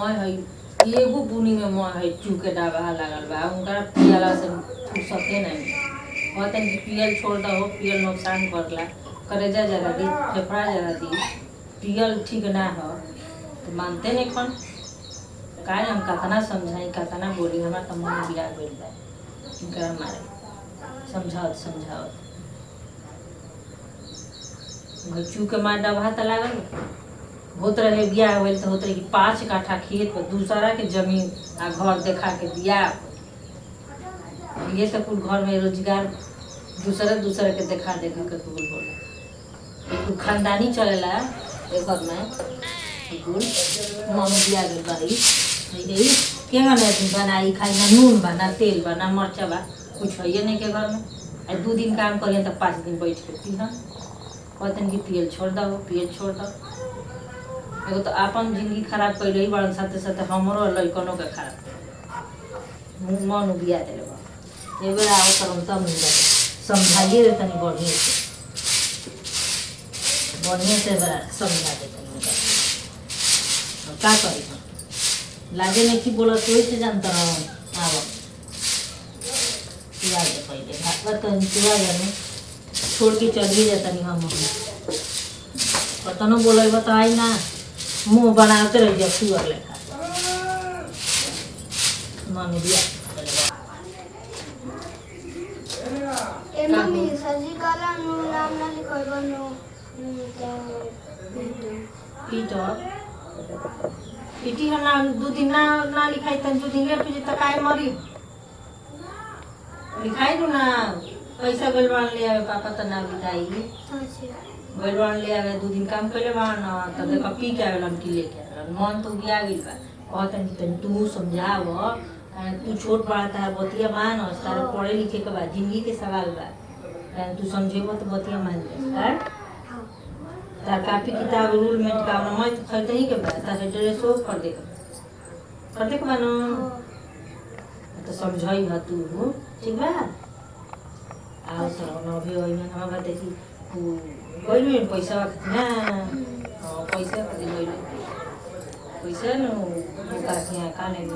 मैं है एगो बुनी में मैं है चूके डाबा लागल बा उनका पियला से फुर्सते नहीं कहते कि पियल छोड़ दो पियल नुकसान करला करेजा जरा दी फेफड़ा जरा दी पियल ठीक ना हो तो मानते नहीं कौन काहे हम कतना समझाई कतना बोली हमारा तो मन बिया गइल बा इनका मारे समझाओ चू के मार डबा त लागल होत रहे बिया होल तो होत रहे कि 5 काठा खेत पर दूसरा के जमीन आ घर देखा के दिया ये सब कुल घर में रोजगार दूसरे के देखा के कुल होला कुल खानदानी चलेला एक घर में कुल मम बिया गइल बाई यही केगा में बनाई खाई ना नून बा ना तेल बा ना मरचा बा कुछ है नहीं के घर में आ 2 दिन काम करिए तो 5 दिन बैठ के पीना कहते कि पियल छोड़ दो एगो तो अपन जिंदगी खराब कैले ही बड़न साथे साथे हमरो लइकनों के खराब मन बिया देले बा ए बेर आओ करम त मिल जाए समझाइए रे तनी बढ़िया से बड़ा समझा दे तनी का करी लागे नहीं कि बोला तो से जानता हूं आओ याद है पहले भागवत तो इंतजार है छोड़ के चल ही जाता नहीं हम पता न बोले बताई ना मुंह बनाते रह जा सुअर लेखा मम्मी दिया ए मम्मी सजी काला नु नाम ना लिखो बनो पीटी हम ना 2 दिन ना लिखाई तन 2 दिन लेट हो जता काय मरी लिखाई दो ना पैसा गलवान ले आवे पापा त ना बिताई गलवान ले आवे 2 दिन काम करे बा ना त देखा पी के आवेलन की लेके आवेलन मन तो बिया गेल बा कहतन कि तू समझाव तू छोट बड़ा था बतिया मान और सारा पढ़े लिखे के बाद जिंदगी के सवाल बा तू समझेबो तो बतिया मान ले तार कापी किताब रूल में का ना मैं खरीद ही के बाद तार ड्रेस हो कर दे बनो तो समझाई बा तू ठीक बा आओ सर न भी होई ना हम बात कि कोई में पैसा ना पैसा कदी होई पैसा न का के काने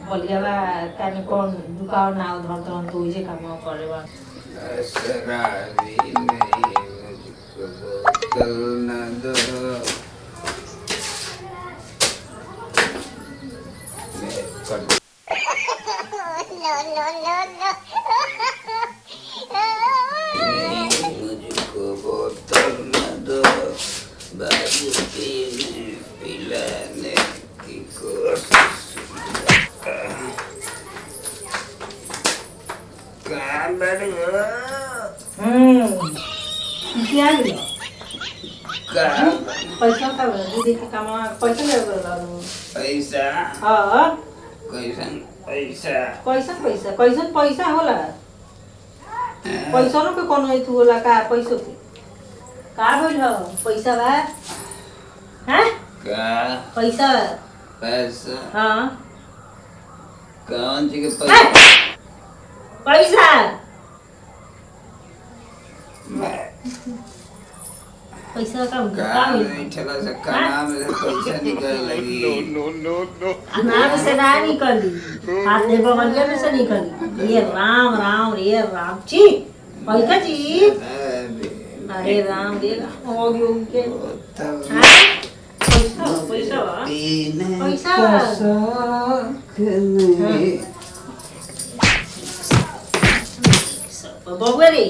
बलियावा काने कौन दुकान ना उधर तो जे काम करे बा शराबी नहीं मुझको बोतल न दो मुझको बोतल न दो बाबू पीने पिलाने की कोशिश क्या बढ़िया क्या लियो का पैसा का दीदी के काम पैसा ले पैसा हां कैसन पैसा पैसा होला पैसा न के कोनो एथु होला का पैसा के का बोल हो पैसा बा हैं का पैसा हां कौन सी के पैसा पैसा का नहीं ठेला से नाम से पैसा निकल लगी नाम से ना निकली हाथ दे बगलिया में से निकली ये राम छी पैसा जी अरे राम रे हो गयो के पैसा बबुआ रे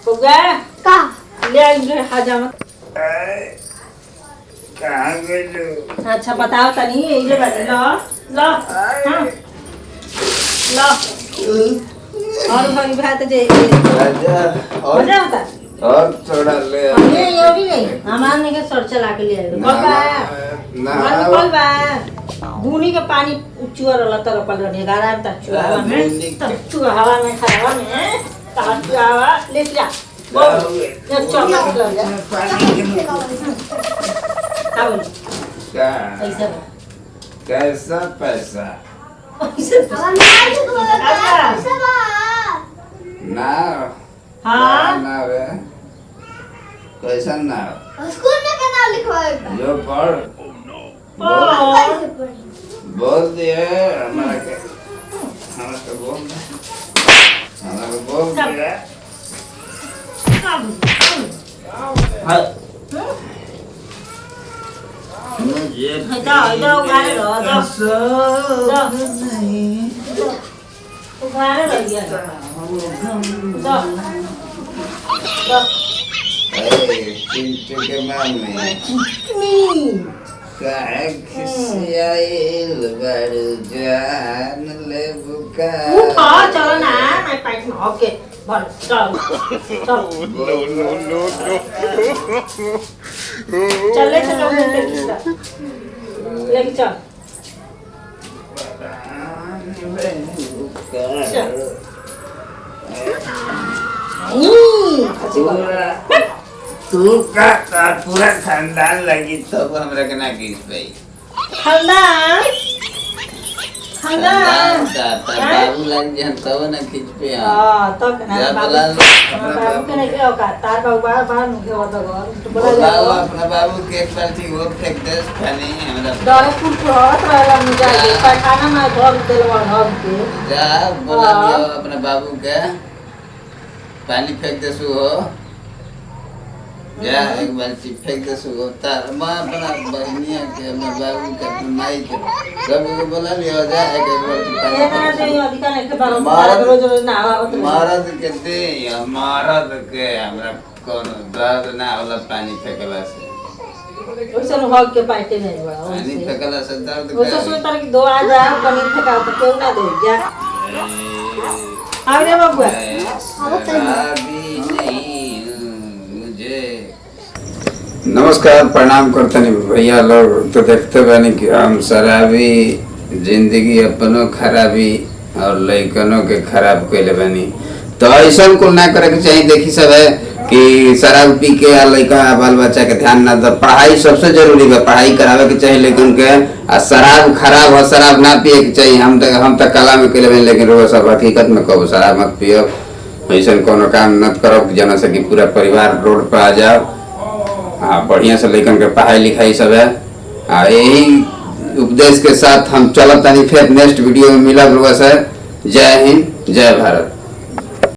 बबुआ का ले आइए हजामत कहाँ गए अच्छा बताओ तनी ये बात लो हां लो और भाई बात जे राजा हो जाता और थोड़ा ले ये भी नहीं हमारे के सर चला के ले आए बाबा ना बोल बा बुनी के पानी चुआ रहला तर पड़ रही गारा में तक चुआ हवा में खराब में तार चुआ ले जा ये चौका ले जा क्या पैसा कैसा पैसा ना हाँ ना रे कैसा ना स्कूल में क्या नाम लिखवाए जो पढ़ बोल दिए हमारा के बोल दिया मुझे जाओ उगारे रहो जाओ नहीं उगारे रहिए जाओ चिंटू के मामी चिकनी काहे खिसियाइल बड़ जान ले बुका उठा चलो ना मैं पैक में होके भर चल चल चले चलो लेके चल तू का पूरा खानदान लगी तब हमरा के ना किस भाई खानदान खानदान बाबू लग जान तब ना खींच पे हां तब ना बाबू के नहीं के औकात तार बाबू बाहर मुके वो तो बोला अपना बाबू के एक बाल्टी वो फेंक दे खाने हमरा दरपुर को हाथ वाला मुझे पठाना में धर देलवा हम के जा बोला लियो अपना बाबू के पानी फेंक दे सु हो जा एक बाल्टी फेंक दे सु हो तार मां अपना बहनिया के अपना बाबू के अपना माई के सब को बोला लियो जा एक बाल्टी पानी ये ना दे अधिकार है के बार रोज रोज ना आवत महाराज के दे महाराज के हमरा कोनो दर्द ना होला पानी फेंकला से ओसे हक के पाटे नहीं बड़ा पानी फेंकला से दर्द ओसे सोचता कि दो आ जा पानी फेंका तो क्यों ना दे जा आ रे बाबू नमस्कार प्रणाम करते भैया लोग तो देखते बनी कि हम शराबी जिंदगी अपनों खराबी और लइकनों के खराब कैले बनी तो ऐसा को ना करे के चाहिए देखी सब है कि शराब पी के या लइका बाल बच्चा के ध्यान ना दे पढ़ाई सबसे जरूरी है पढ़ाई करावे के चाहिए लेकिन के आ शराब खराब हो शराब ना पिए के चाहिए हम तक कला में कैले बनी लेकिन रोज सब हकीकत में कहो शराब मत पियो ऐसा कोनो काम मत करो जना से कि पूरा परिवार रोड पर आ जाओ हाँ बढ़िया से लेकर के पढ़ाई लिखाई सब है यही उपदेश के साथ हम चलत फिर नेक्स्ट वीडियो में मिलब लोग से जय हिंद जय भारत।